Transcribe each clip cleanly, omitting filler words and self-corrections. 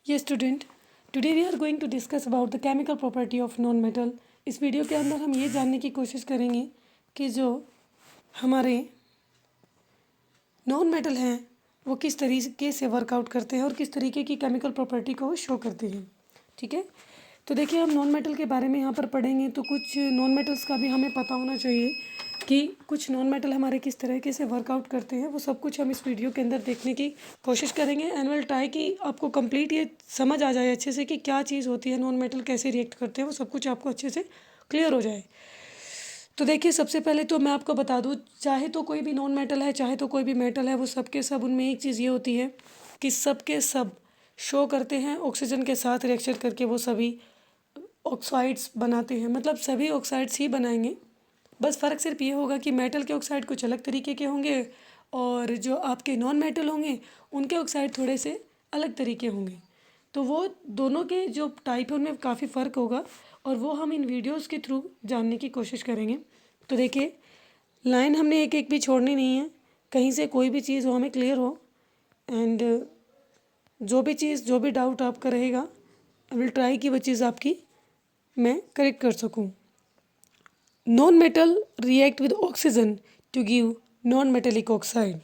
Yes student, today we are going to discuss about the chemical property of non metal. इस video के अंदर हम ये जानने की कोशिश करेंगे कि जो हमारे नॉन मेटल हैं वो किस तरीके से वर्कआउट करते हैं और किस तरीके की केमिकल प्रॉपर्टी को शो करते हैं। ठीक है, तो देखिए हम नॉन मेटल के बारे में यहाँ पर पढ़ेंगे तो कुछ नॉन मेटल्स का भी हमें पता होना चाहिए कि कुछ नॉन मेटल हमारे किस तरीके से वर्कआउट करते हैं। वो सब कुछ हम इस वीडियो के अंदर देखने की कोशिश करेंगे एंड विल ट्राई कि आपको कंप्लीट ये समझ आ जाए अच्छे से कि क्या चीज़ होती है, नॉन मेटल कैसे रिएक्ट करते हैं, वो सब कुछ आपको अच्छे से क्लियर हो जाए। तो देखिए सबसे पहले तो मैं आपको बता दूँ, चाहे तो कोई भी नॉन मेटल है चाहे तो कोई भी मेटल है, वो सब के सब उनमें एक चीज़ ये होती है कि सब के सब शो करते हैं ऑक्सीजन के साथ रिएक्शन करके वो सभी ऑक्साइड्स बनाते हैं, मतलब सभी ऑक्साइड्स ही बनाएंगे। बस फ़र्क सिर्फ ये होगा कि मेटल के ऑक्साइड कुछ अलग तरीके के होंगे और जो आपके नॉन मेटल होंगे उनके ऑक्साइड थोड़े से अलग तरीके होंगे। तो वो दोनों के जो टाइप है उनमें काफ़ी फ़र्क होगा और वो हम इन वीडियोस के थ्रू जानने की कोशिश करेंगे। तो देखिए लाइन हमने एक एक भी छोड़नी नहीं है, कहीं से कोई भी चीज़ हो हमें क्लियर हो एंड जो भी चीज़ जो भी डाउट आपका रहेगा आई विल ट्राई कि वो चीज़ आपकी मैं करेक्ट कर सकूँ। Non-metal react with oxygen to give non-metallic oxide.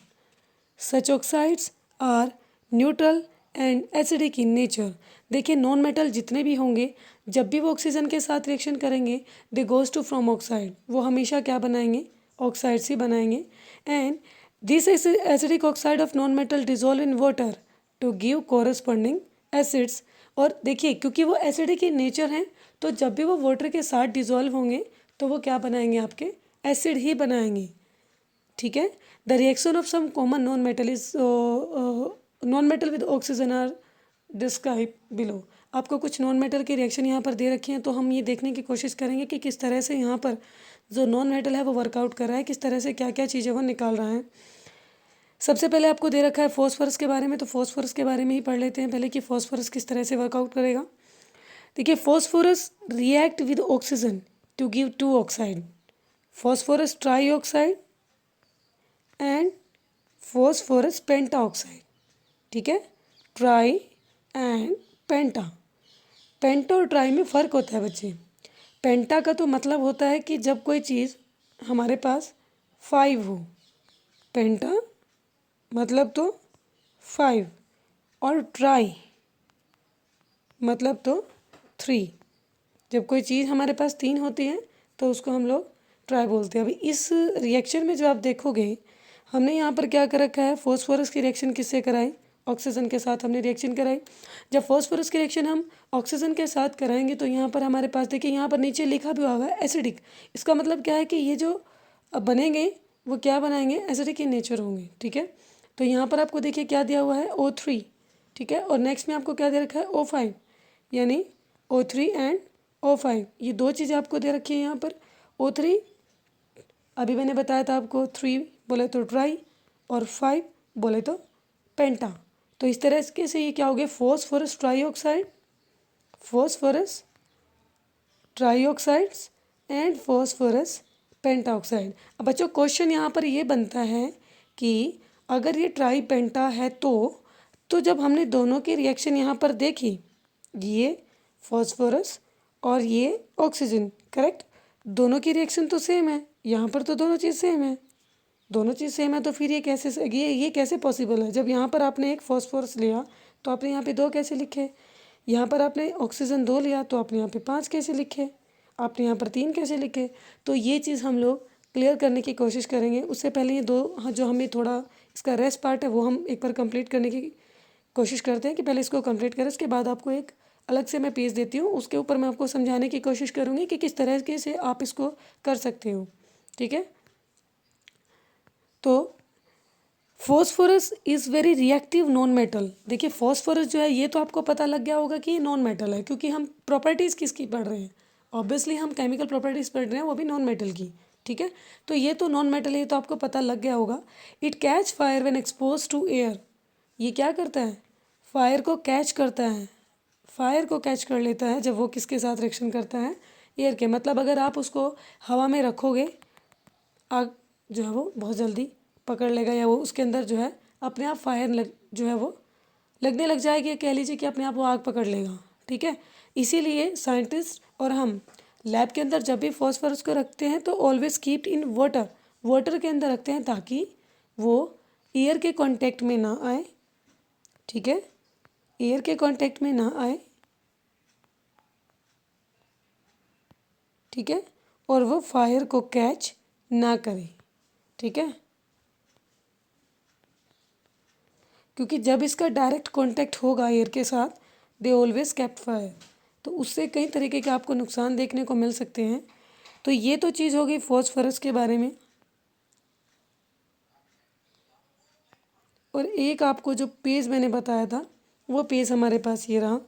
Such oxides are neutral and acidic in nature. देखिए नॉन मेटल जितने भी होंगे जब भी वो ऑक्सीजन के साथ रिएक्शन करेंगे they goes to from oxide, वो हमेशा क्या बनाएंगे, ऑक्साइड्स ही बनाएंगे। And this acidic oxide of non metal dissolve in water to give corresponding acids. और देखिए क्योंकि वो एसिडिक इन नेचर हैं तो जब भी वो वाटर के साथ डिजोल्व होंगे तो वो क्या बनाएंगे, आपके एसिड ही बनाएंगे। ठीक है, the reaction of some common non metal is non metal with oxygen are describe below. आपको कुछ नॉन मेटल की रिएक्शन यहाँ पर दे रखी हैं तो हम ये देखने की कोशिश करेंगे कि किस तरह से यहाँ पर जो नॉन मेटल है वो वर्कआउट कर रहा है, किस तरह से क्या क्या चीज़ें वो निकाल रहा है। सबसे पहले आपको दे रखा है फॉस्फोरस के बारे में, तो फॉस्फोरस के बारे में ही पढ़ लेते हैं पहले कि फॉस्फोरस किस तरह से वर्कआउट करेगा। देखिए phosphorus react with oxygen to give two oxide, phosphorus trioxide and phosphorus pentaoxide. ठीक है, ट्राई एंड पेंटा। पेंटा और ट्राई में फ़र्क होता है बच्चे। पेंटा का तो मतलब होता है कि जब कोई चीज़ हमारे पास 5 हो, पेंटा मतलब तो 5 और ट्राई मतलब तो 3। जब कोई चीज़ हमारे पास 3 होती है तो उसको हम लोग ट्राई बोलते हैं। अभी इस रिएक्शन में जो आप देखोगे हमने यहाँ पर क्या कर रखा है, फॉस्फोरस की रिएक्शन किससे कराई, ऑक्सीजन के साथ हमने रिएक्शन कराई। जब फॉस्फोरस की रिएक्शन हम ऑक्सीजन के साथ कराएंगे तो यहाँ पर हमारे पास देखिए यहाँ पर नीचे लिखा भी हुआ है एसिडिक। इसका मतलब क्या है कि ये जो बनेंगे वो क्या बनाएंगे, एसिडिक इन नेचर होंगे। ठीक है, तो यहाँ पर आपको देखिए क्या दिया हुआ है O3। ठीक है, और नेक्स्ट में आपको क्या दे रखा है O5, यानी O3 एंड O5, ये दो चीज़ें आपको दे रखी है यहाँ पर। O3 अभी मैंने बताया था आपको, 3 बोले तो ट्राई और 5 बोले तो पेंटा। तो इस तरह से ये क्या हो गया, phosphorus trioxide, phosphorus trioxides and phosphorus pentaoxide. अब बच्चों क्वेश्चन यहाँ पर ये बनता है कि अगर ये ट्राई पेंटा है तो जब हमने दोनों की रिएक्शन यहाँ पर देखी, ये फॉस्फोरस और ये ऑक्सीजन, करेक्ट, दोनों की रिएक्शन तो सेम है, यहाँ पर तो दोनों चीज़ सेम है, दोनों चीज़ सेम है तो फिर ये कैसे पॉसिबल है। जब यहाँ पर आपने एक फॉस्फोरस लिया तो आपने यहाँ पे 2 कैसे लिखे, यहाँ पर आपने ऑक्सीजन 2 लिया तो आपने यहाँ पे 5 कैसे लिखे, आपने यहाँ पर 3 कैसे लिखे। तो ये चीज़ हम लोग क्लियर करने की कोशिश करेंगे। उससे पहले ये जो हमें थोड़ा इसका रेस्ट पार्ट है वो हम एक बार कंप्लीट करने की कोशिश करते हैं कि पहले इसको कंप्लीट करें, उसके बाद आपको एक अलग से मैं पेज देती हूँ, उसके ऊपर मैं आपको समझाने की कोशिश करूँगी कि किस तरह से आप इसको कर सकते हो। ठीक है, तो phosphorus is very reactive non metal. देखिए फॉस्फोरस जो है ये तो आपको पता लग गया होगा कि ये नॉन मेटल है, क्योंकि हम प्रॉपर्टीज़ किसकी पढ़ रहे हैं, ऑब्वियसली हम केमिकल प्रॉपर्टीज़ पढ़ रहे हैं, वो भी नॉन मेटल की। ठीक है, तो ये तो नॉन मेटल है, ये तो आपको पता लग गया होगा। It catch fire when expose to air. ये क्या करता है, फायर को कैच करता है, फायर को कैच कर लेता है जब वो किसके साथ रिएक्शन करता है, एयर के। मतलब अगर आप उसको हवा में रखोगे, आग जो है वो बहुत जल्दी पकड़ लेगा या वो उसके अंदर जो है अपने आप फायर जो है वो लगने लग जाएगी, कह लीजिए कि अपने आप वो आग पकड़ लेगा, ठीक है। इसीलिए साइंटिस्ट और हम लैब के अंदर जब भी फॉस्फोरस को रखते हैं तो always keep in water, water के अंदर रखते हैं ताकि वो एयर के कांटेक्ट में ना आए, ठीक है, एयर के कांटेक्ट में ना आए, ठीक है, और वो फायर को कैच ना करे, ठीक है। क्योंकि जब इसका डायरेक्ट कांटेक्ट होगा एयर के साथ, दे ऑलवेज कैप्ट फायर, तो उससे कई तरीके के आपको नुकसान देखने को मिल सकते हैं। तो ये तो चीज़ हो गई फॉस्फोरस के बारे में। और एक आपको जो पेज मैंने बताया था वो पेज हमारे पास ये रहा।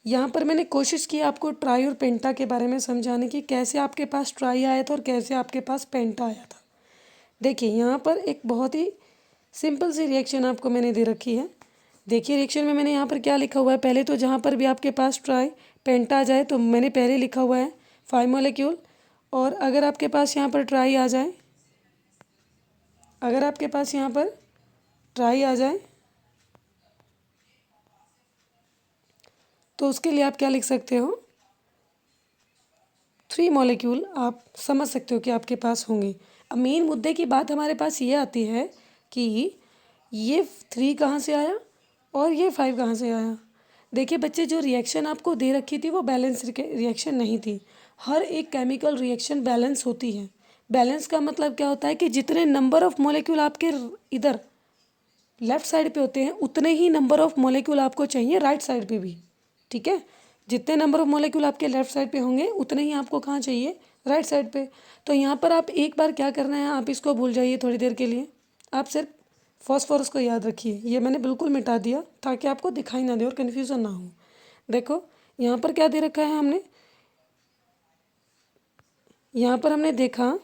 यहाँ पर मैंने कोशिश की आपको ट्राई और पेंटा के बारे में समझाने की, कैसे आपके पास ट्राई आया था और कैसे आपके पास पेंटा आया था। देखिए यहाँ पर एक बहुत ही सिंपल सी रिएक्शन आपको मैंने दे रखी है। देखिए रिएक्शन में मैंने यहाँ पर क्या लिखा हुआ है, पहले तो जहाँ पर भी आपके पास ट्राई पेंटा आ जाए तो मैंने पहले लिखा हुआ है 5 मॉलिक्यूल, और अगर आपके पास यहाँ पर ट्राई आ जाए, अगर आपके पास यहाँ पर ट्राई आ जाए तो उसके लिए आप क्या लिख सकते हो, 3 मॉलिक्यूल आप समझ सकते हो कि आपके पास होंगे। अब मेन मुद्दे की बात हमारे पास ये आती है कि ये 3 कहाँ से आया और ये 5 कहाँ से आया। देखिए बच्चे, जो रिएक्शन आपको दे रखी थी वो बैलेंस रिएक्शन नहीं थी। हर एक केमिकल रिएक्शन बैलेंस होती है। बैलेंस का मतलब क्या होता है कि जितने नंबर ऑफ़ मॉलिक्यूल आपके इधर लेफ्ट साइड पे होते हैं उतने ही नंबर ऑफ़ मॉलिक्यूल आपको चाहिए राइट साइड पे भी, ठीक है। जितने नंबर ऑफ़ मॉलिक्यूल आपके लेफ्ट साइड पे होंगे उतने ही आपको कहाँ चाहिए, राइट साइड पे। तो यहाँ पर आप एक बार क्या करना है, आप इसको भूल जाइए थोड़ी देर के लिए, आप सिर्फ फॉस्फोरस को याद रखिए। ये मैंने बिल्कुल मिटा दिया ताकि आपको दिखाई ना दे और कन्फ्यूज़न ना हो। देखो यहाँ पर क्या दे रखा है हमने, यहाँ पर हमने देखा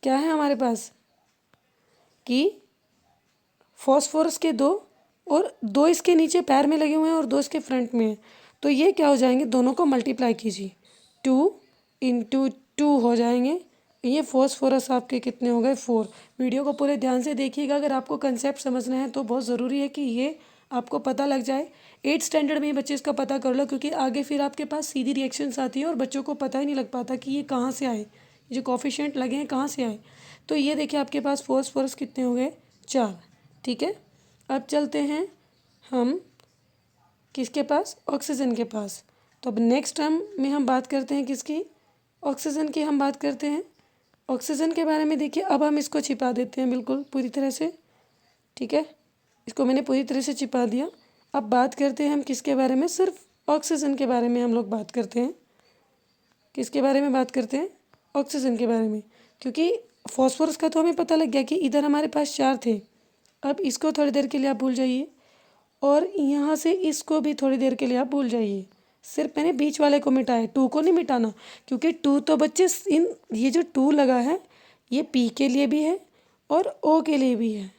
क्या है हमारे पास कि फॉस्फोरस के 2 और 2 इसके नीचे पैर में लगे हुए हैं और 2 इसके फ्रंट में हैं। तो ये क्या हो जाएंगे, दोनों को मल्टीप्लाई कीजिए, 2 इंटू 2 हो जाएंगे। ये फॉस्फोरस आपके कितने हो गए, 4। वीडियो को पूरे ध्यान से देखिएगा, अगर आपको कंसेप्ट समझना है तो बहुत ज़रूरी है कि ये आपको पता लग जाए। 8th स्टैंडर्ड में ही बच्चे इसका पता कर लो, क्योंकि आगे फिर आपके पास सीधी रिएक्शंस आती है और बच्चों को पता ही नहीं लग पाता कि ये कहाँ से आए, जो कोफिशिएंट लगे हैं कहाँ से आए। तो ये देखिए आपके पास फॉस्फोरस कितने हो गए, 4, ठीक है। अब चलते हैं हम किसके पास, ऑक्सीजन के पास। तो अब नेक्स्ट टर्म में हम बात करते हैं किसकी, ऑक्सीजन की हम बात करते हैं। ऑक्सीजन के बारे में देखिए, अब हम इसको छिपा देते हैं बिल्कुल पूरी तरह से, ठीक है। इसको मैंने पूरी तरह से छिपा दिया। अब बात करते हैं हम किसके बारे में, सिर्फ ऑक्सीजन के बारे में हम लोग बात करते हैं। किसके बारे में बात करते हैं, ऑक्सीजन के बारे में। क्योंकि फॉस्फोरस का तो हमें पता लग गया कि इधर हमारे पास 4 थे। अब इसको थोड़ी देर के लिए आप भूल जाइए और यहाँ से इसको भी थोड़ी देर के लिए आप भूल जाइए। सिर्फ मैंने बीच वाले को मिटाया, 2 को नहीं मिटाना, क्योंकि 2 तो बच्चे इन ये जो 2 लगा है ये पी के लिए भी है और ओ के लिए भी है,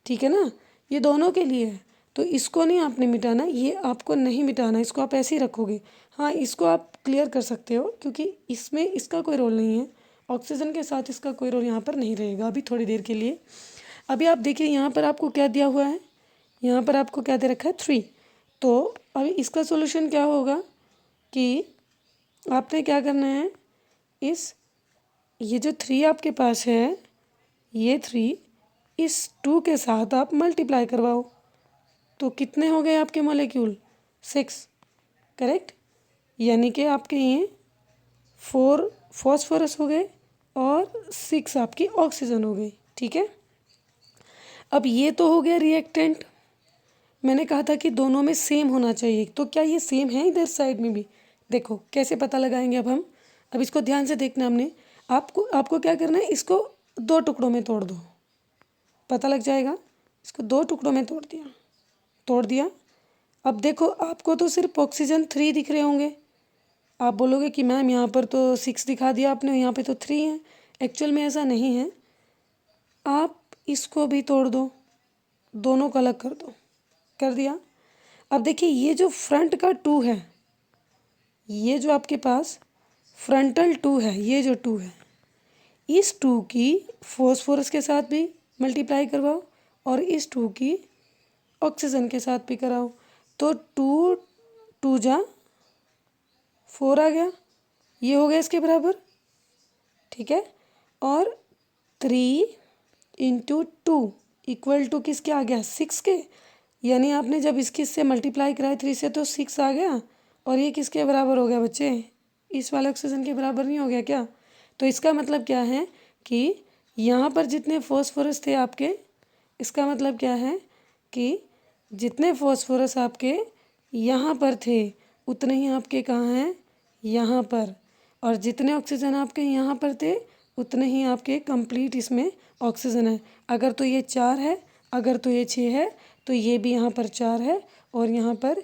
ठीक है ना, ये दोनों के लिए है। तो इसको नहीं आपने मिटाना, ये आपको नहीं मिटाना, इसको आप ऐसे ही रखोगे। हाँ, इसको आप क्लियर कर सकते हो क्योंकि इसमें इसका कोई रोल नहीं है, ऑक्सीजन के साथ इसका कोई रोल यहाँ पर नहीं रहेगा अभी थोड़ी देर के लिए। अभी आप देखिए यहाँ पर आपको क्या दिया हुआ है, यहाँ पर आपको क्या दे रखा है, 3। तो अभी इसका सोल्यूशन क्या होगा कि आपने क्या करना है, ये जो 3 आपके पास है, ये 3 इस 2 के साथ आप मल्टीप्लाई करवाओ। तो कितने हो गए आपके मॉलिक्यूल, 6, करेक्ट। यानी कि आपके ये 4 फॉस्फोरस हो गए और 6 आपकी ऑक्सीजन हो गई, ठीक है। अब ये तो हो गया रिएक्टेंट। मैंने कहा था कि दोनों में सेम होना चाहिए, तो क्या ये सेम है इधर साइड में भी, देखो कैसे पता लगाएंगे अब हम। अब इसको ध्यान से देखना, हमने आपको क्या करना है, इसको 2 टुकड़ों में तोड़ दो, पता लग जाएगा। इसको 2 टुकड़ों में तोड़ दिया। अब देखो आपको तो सिर्फ ऑक्सीजन 3 दिख रहे होंगे। आप बोलोगे कि मैम यहाँ पर तो 6 दिखा दिया आपने, यहाँ पे तो 3 है। एक्चुअल में ऐसा नहीं है, आप इसको भी तोड़ दो, दोनों को अलग कर दो, कर दिया। अब देखिए ये जो फ्रंट का 2 है, ये जो आपके पास फ्रंटल 2 है, ये जो 2 है, इस 2 की फॉस्फोरस के साथ भी मल्टीप्लाई करवाओ और इस 2 की ऑक्सीजन के साथ भी कराओ। तो 2 2 जा 4 आ गया, ये हो गया इसके बराबर, ठीक है। और 3 इंटू 2 इक्वल टू किसके आ गया, 6 के। यानी आपने जब इसके से मल्टीप्लाई कराया 3 से तो 6 आ गया, और ये किसके बराबर हो गया बच्चे, इस वाले ऑक्सीजन के बराबर नहीं हो गया क्या। तो इसका मतलब क्या है कि यहाँ पर जितने फॉस्फोरस थे आपके, इसका मतलब क्या है कि जितने फॉस्फोरस आपके यहाँ पर थे उतने ही आपके कहाँ हैं, यहाँ पर। और जितने ऑक्सीजन आपके यहाँ पर थे उतने ही आपके कंप्लीट इसमें ऑक्सीजन है। अगर तो ये 4 है, अगर तो ये 6 है, तो ये भी यहाँ पर 4 है और यहाँ पर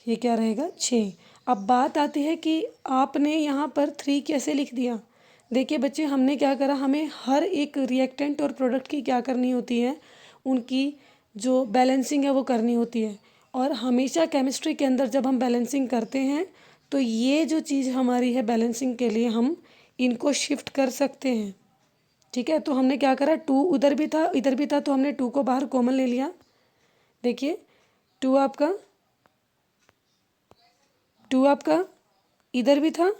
ये क्या रहेगा, 6। अब बात आती है कि आपने यहाँ पर 3 कैसे लिख दिया। देखिए बच्चे, हमने क्या करा, हमें हर एक रिएक्टेंट और प्रोडक्ट की क्या करनी होती है, उनकी जो बैलेंसिंग है वो करनी होती है। और हमेशा केमिस्ट्री के अंदर जब हम बैलेंसिंग करते हैं तो ये जो चीज़ हमारी है बैलेंसिंग के लिए हम इनको शिफ्ट कर सकते हैं, ठीक है। तो हमने क्या करा, 2 उधर भी था इधर भी था, तो हमने 2 को बाहर कॉमन ले लिया। देखिए 2 आपका इधर भी था,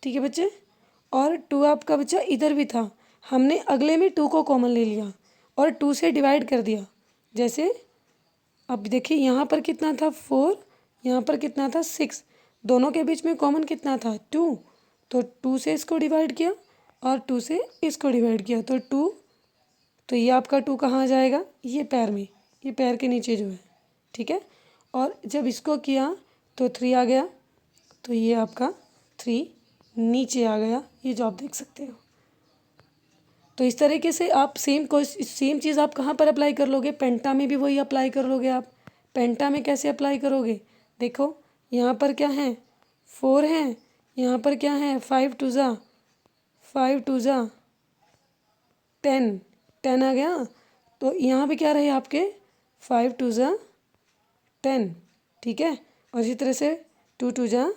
ठीक है बच्चे, और 2 आपका बच्चा इधर भी था। हमने अगले में 2 को कॉमन ले लिया और 2 से डिवाइड कर दिया। जैसे अब देखिए यहाँ पर कितना था 4, यहाँ पर कितना था 6, दोनों के बीच में कॉमन कितना था 2, तो 2 से इसको डिवाइड किया और 2 से इसको डिवाइड किया तो 2, तो ये आपका 2 कहाँ आ जाएगा, ये पैर में, ये पैर के नीचे जो है, ठीक है। और जब इसको किया तो 3 आ गया, तो ये आपका 3 नीचे आ गया, ये जो आप देख सकते हो। तो इस तरीके से आप सेम चीज़ आप कहाँ पर अप्लाई कर लोगे, पेंटा में भी वही अप्लाई कर लोगे आप। पेंटा में कैसे अप्लाई करोगे, देखो यहाँ पर क्या है 4 है, यहाँ पर क्या है 5 2 जा 10 10 आ गया, तो यहाँ पे क्या रहे आपके 5 2 जा 10, ठीक है। और इसी तरह से 2 2 जा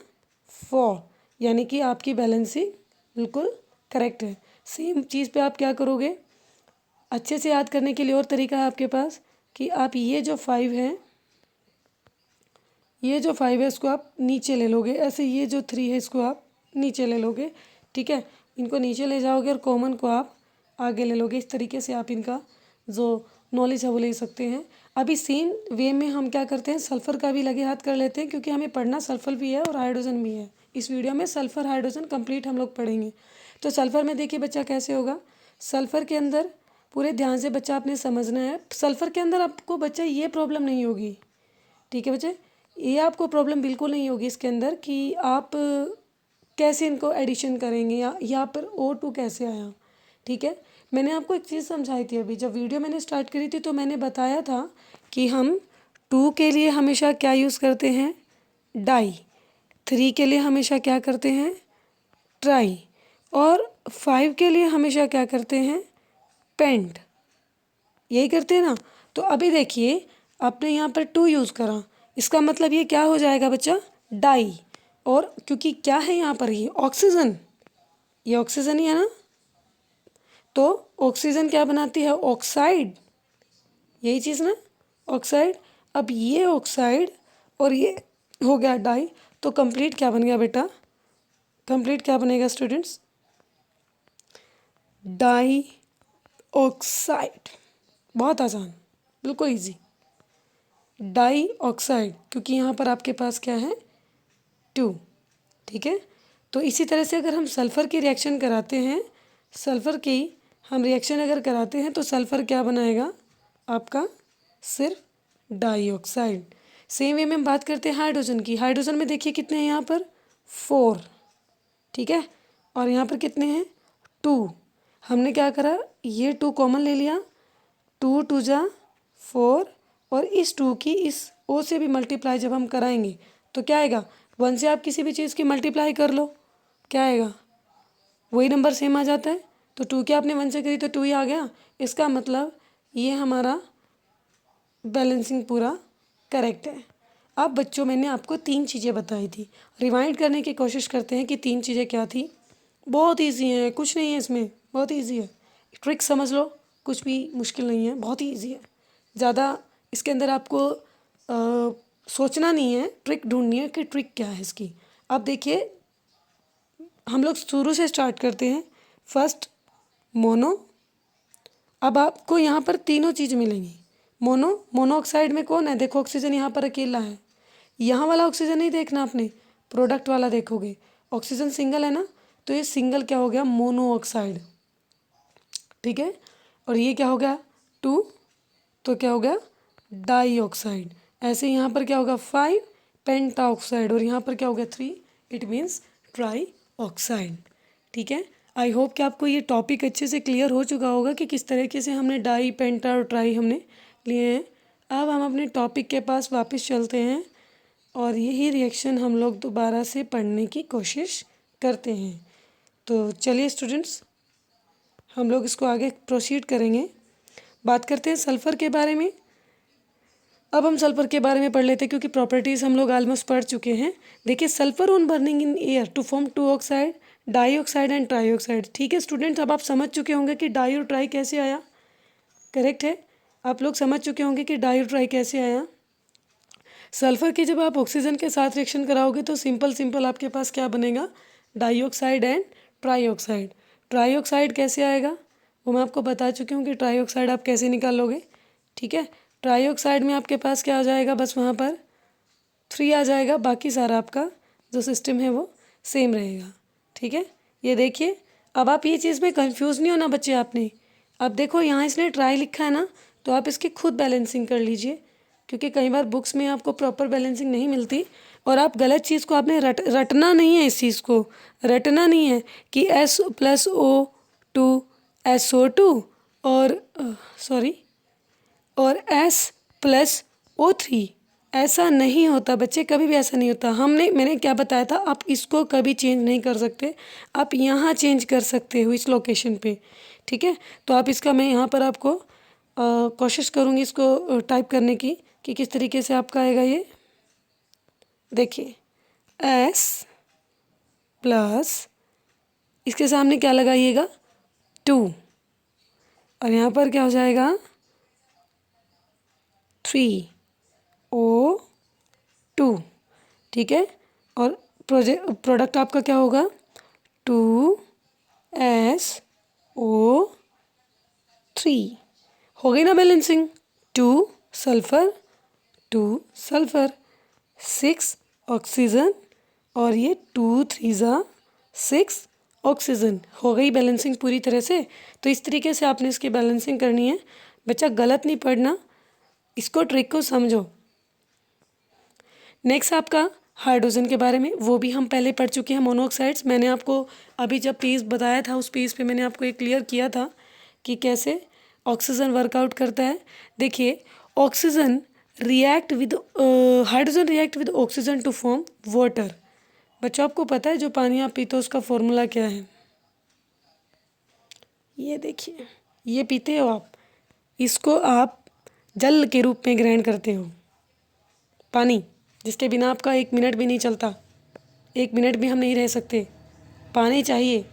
4, यानी कि आपकी बैलेंसिंग बिल्कुल करेक्ट है। सेम चीज़ पे आप क्या करोगे, अच्छे से याद करने के लिए और तरीका है आपके पास कि आप ये जो 5 है, इसको आप नीचे ले लोगे, ऐसे ये जो 3 है इसको आप नीचे ले लोगे, ठीक है। इनको नीचे ले जाओगे और कॉमन को आप आगे ले लोगे। इस तरीके से आप इनका जो नॉलेज है वो ले सकते हैं। अभी सेम वे में हम क्या करते हैं, सल्फ़र का भी लगे हाथ कर लेते हैं, क्योंकि हमें पढ़ना सल्फ़र भी है और हाइड्रोजन भी है। इस वीडियो में सल्फ़र हाइड्रोजन कंप्लीट हम लोग पढ़ेंगे। तो सल्फ़र में देखिए बच्चा कैसे होगा, सल्फ़र के अंदर पूरे ध्यान से बच्चा आपने समझना है। सल्फ़र के अंदर आपको बच्चा ये प्रॉब्लम नहीं होगी, ठीक है बच्चे, ये आपको प्रॉब्लम बिल्कुल नहीं होगी इसके अंदर कि आप कैसे इनको एडिशन करेंगे या यहाँ पर O2 कैसे आया, ठीक है। मैंने आपको एक चीज़ समझाई थी अभी, जब वीडियो मैंने स्टार्ट करी थी तो मैंने बताया था कि हम 2 के लिए हमेशा क्या यूज़ करते हैं, डाई, 3 के लिए हमेशा क्या करते हैं, ट्राई, और 5 के लिए हमेशा क्या करते हैं, पेंट, यही करते हैं ना। तो अभी देखिए आपने यहाँ पर 2 यूज़ करा, इसका मतलब ये क्या हो जाएगा बच्चा, डाई। और क्योंकि क्या है यहाँ पर, ये ऑक्सीजन, ये ऑक्सीजन ही है ना, तो ऑक्सीजन क्या बनाती है, ऑक्साइड, यही चीज़ ना, ऑक्साइड। अब ये ऑक्साइड और ये हो गया डाई, तो कंप्लीट क्या बन गया बेटा, कंप्लीट क्या बनेगा स्टूडेंट्स, डाई ऑक्साइड। बहुत आसान, बिल्कुल इजी, डाई ऑक्साइड, क्योंकि यहाँ पर आपके पास क्या है 2, ठीक है। तो इसी तरह से अगर हम सल्फ़र की रिएक्शन कराते हैं, सल्फ़र की हम रिएक्शन अगर कराते हैं तो सल्फ़र क्या बनाएगा आपका, सिर्फ डाइऑक्साइड। सेम वे में हम बात करते हैं हाइड्रोजन की, हाइड्रोजन में देखिए कितने हैं यहाँ पर 4, ठीक है, और यहाँ पर कितने हैं 2। हमने क्या करा, ये 2 कॉमन ले लिया, 2 2 जा 4, और इस 2 की इस O से भी मल्टीप्लाई जब हम कराएंगे तो क्या आएगा, 1 से आप किसी भी चीज़ की मल्टीप्लाई कर लो, क्या आएगा, वही नंबर सेम आ जाता है। तो 2 की आपने 1 से करी तो 2 ही आ गया, इसका मतलब ये हमारा बैलेंसिंग पूरा करेक्ट है। अब बच्चों मैंने आपको 3 चीज़ें बताई थी, रिवाइंड करने की कोशिश करते हैं कि 3 चीज़ें क्या थी। बहुत ईजी है, कुछ नहीं है इसमें, बहुत ईजी है, ट्रिक समझ लो, कुछ भी मुश्किल नहीं है, बहुत ही ईजी है। ज़्यादा इसके अंदर आपको सोचना नहीं है, ट्रिक ढूंढनी है कि ट्रिक क्या है इसकी। अब देखिए हम लोग शुरू से स्टार्ट करते हैं। First mono. अब आपको यहाँ पर तीनों चीज़ मिलेंगी। मोनोऑक्साइड में कौन है, देखो ऑक्सीजन यहाँ पर अकेला है। यहाँ वाला ऑक्सीजन नहीं देखना आपने, प्रोडक्ट वाला देखोगे। ऑक्सीजन सिंगल है ना, तो ये सिंगल क्या हो गया, मोनोऑक्साइड। ठीक है, और ये क्या हो गया 2, तो क्या हो गया डाइऑक्साइड। ऐसे यहाँ पर क्या होगा 5 पेंटाऑक्साइड, और यहाँ पर क्या हो गया 3, इट मीन्स ट्राई ऑक्साइड। ठीक है, आई होप कि आपको ये टॉपिक अच्छे से क्लियर हो चुका होगा कि किस तरीके से हमने डाई, पेंटा और ट्राई हमने लिए हैं। अब हम अपने टॉपिक के पास वापस चलते हैं और यही रिएक्शन हम लोग दोबारा से पढ़ने की कोशिश करते हैं। तो चलिए स्टूडेंट्स, हम लोग इसको आगे प्रोसीड करेंगे। बात करते हैं सल्फ़र के बारे में। अब हम सल्फ़र के बारे में पढ़ लेते हैं क्योंकि प्रॉपर्टीज़ हम लोग ऑलमोस्ट पढ़ चुके हैं। देखिए sulphur on burning in air to form 2 oxide, dioxide and trioxide. ठीक है स्टूडेंट्स, अब आप समझ चुके होंगे कि डाई और ट्राई कैसे आया। करेक्ट है, आप लोग समझ चुके होंगे कि डाई और ट्राई कैसे आया। सल्फ़र की जब आप ऑक्सीजन के साथ रिएक्शन कराओगे तो सिंपल आपके पास क्या बनेगा, डाइऑक्साइड एंड ट्राइऑक्साइड। ट्राइऑक्साइड कैसे आएगा वो मैं आपको बता चुकी हूँ कि ट्राइऑक्साइड आप कैसे निकालोगे। ठीक है, ट्राइऑक्साइड में आपके पास क्या आ जाएगा, बस वहाँ पर 3 आ जाएगा, बाकी सारा आपका जो सिस्टम है वो सेम रहेगा। ठीक है, ये देखिए, अब आप ये चीज़ में कंफ्यूज नहीं होना बच्चे आपने। अब देखो यहाँ इसने ट्राई लिखा है ना, तो आप इसकी खुद बैलेंसिंग कर लीजिए, क्योंकि कई बार बुक्स में आपको प्रॉपर बैलेंसिंग नहीं मिलती और आप गलत चीज़ को आपने रटना नहीं है, इस चीज़ को रटना नहीं है कि S+O2 SO2 और और S+O3, ऐसा नहीं होता बच्चे, कभी भी ऐसा नहीं होता। मैंने क्या बताया था, आप इसको कभी चेंज नहीं कर सकते, आप यहाँ चेंज कर सकते हो इस लोकेशन पे। ठीक है, तो आप इसका मैं यहाँ पर आपको कोशिश करूँगी इसको टाइप करने की कि किस तरीके से आपका आएगा ये। देखिए S प्लस इसके सामने क्या लगाइएगा 2, और यहाँ पर क्या हो जाएगा 3O2। ठीक है, और प्रोडक्ट आपका क्या होगा 2SO3। हो गई ना बैलेंसिंग, 2 सल्फ़र 2 सल्फ़र 6 ऑक्सीजन, और ये 2 3 6 ऑक्सीजन। हो गई बैलेंसिंग पूरी तरह से। तो इस तरीके से आपने इसकी बैलेंसिंग करनी है बच्चा, गलत नहीं पढ़ना, इसको ट्रिक को समझो। नेक्स्ट आपका हाइड्रोजन के बारे में, वो भी हम पहले पढ़ चुके हैं, मोनोऑक्साइड्स। मैंने आपको अभी जब पेज बताया था उस पेज पे मैंने आपको एक क्लियर किया था कि कैसे ऑक्सीजन वर्कआउट करता है। देखिए oxygen react with hydrogen react with oxygen to form water. बच्चों आपको पता है जो पानी आप पीते हो उसका फॉर्मूला क्या है, ये देखिए, ये पीते हो आप, इसको आप जल के रूप में ग्रहण करते हो, पानी जिसके बिना आपका 1 मिनट भी नहीं चलता, 1 मिनट भी हम नहीं रह सकते। पानी चाहिए,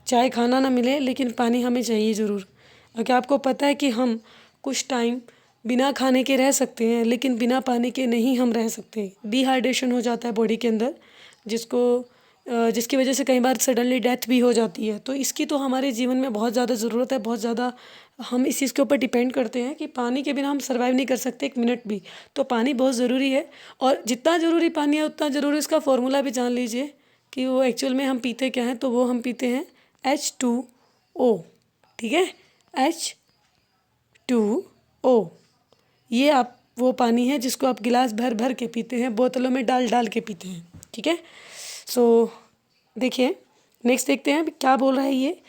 चाहे खाना ना मिले लेकिन पानी हमें चाहिए ज़रूर। और क्या आपको पता है कि हम कुछ टाइम बिना खाने के रह सकते हैं लेकिन बिना पानी के नहीं हम रह सकते। डिहाइड्रेशन हो जाता है बॉडी के अंदर, जिसकी वजह से कई बार सडनली डेथ भी हो जाती है। तो इसकी तो हमारे जीवन में बहुत ज़्यादा ज़रूरत है, बहुत ज़्यादा हम इस चीज़ के ऊपर डिपेंड करते हैं कि पानी के बिना हम सर्वाइव नहीं कर सकते 1 मिनट भी। तो पानी बहुत ज़रूरी है, और जितना ज़रूरी पानी है उतना ज़रूरी इसका फॉर्मूला भी जान लीजिए कि वो एक्चुअल में हम पीते क्या हैं। तो वो हम पीते हैं H2O। ठीक है, H2O, ये आप वो पानी है जिसको आप गिलास भर भर के पीते हैं, बोतलों में डाल डाल के पीते हैं। ठीक है, सो देखिए नेक्स्ट देखते हैं क्या बोल रहा है ये।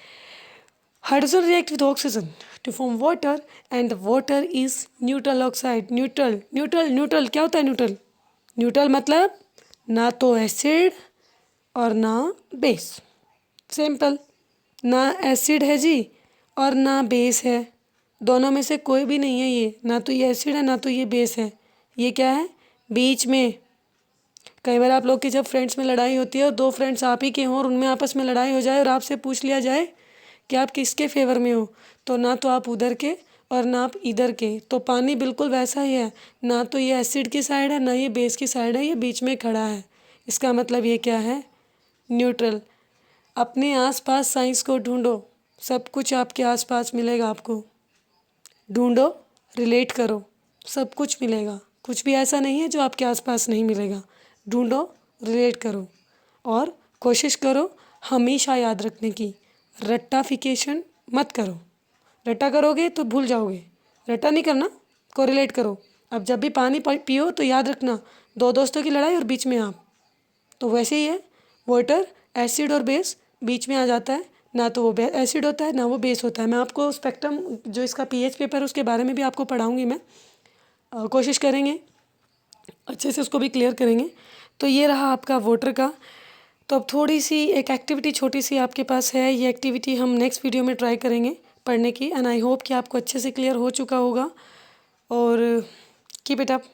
Hydrogen react with oxygen to form water and water is neutral oxide. Neutral क्या होता है न्यूट्रल? न्यूट्रल मतलब ना तो एसिड और ना बेस। सिंपल, ना एसिड है जी और ना बेस है, दोनों में से कोई भी नहीं है ये, ना तो ये एसिड है ना तो ये बेस है, ये क्या है बीच में। कई बार आप लोग की जब फ्रेंड्स में लड़ाई होती है और 2 फ्रेंड्स आप ही के हों और उनमें आपस में लड़ाई हो जाए और आपसे पूछ लिया जाए कि आप किसके फेवर में हो, तो ना तो आप उधर के और नाप इधर के, तो पानी बिल्कुल वैसा ही है, ना तो ये एसिड की साइड है ना ये बेस की साइड है, ये बीच में खड़ा है। इसका मतलब ये क्या है, न्यूट्रल। अपने आसपास साइंस को ढूंढो, सब कुछ आपके आसपास मिलेगा आपको। ढूंढो, रिलेट करो, सब कुछ मिलेगा। कुछ भी ऐसा नहीं है जो आपके आसपास नहीं मिलेगा। ढूंढो, रिलेट करो और कोशिश करो हमेशा याद रखने की, रट्टाफिकेशन मत करो। रट्टा करोगे तो भूल जाओगे, रट्टा नहीं करना, कोरिलेट करो। अब जब भी पानी पियो तो याद रखना, दो दोस्तों की लड़ाई और बीच में आप, तो वैसे ही है। वाटर, एसिड और बेस बीच में आ जाता है, ना तो वो एसिड होता है ना वो बेस होता है। मैं आपको स्पेक्ट्रम जो इसका पीएच पेपर है उसके बारे में भी आपको पढ़ाऊँगी मैं, कोशिश करेंगे अच्छे से उसको भी क्लियर करेंगे। तो ये रहा आपका वाटर का। तो अब थोड़ी सी एक एक्टिविटी छोटी सी आपके पास है, ये एक्टिविटी हम नेक्स्ट वीडियो में ट्राई करेंगे पढ़ने की, एंड आई होप कि आपको अच्छे से क्लियर हो चुका होगा। और कीप इट अप।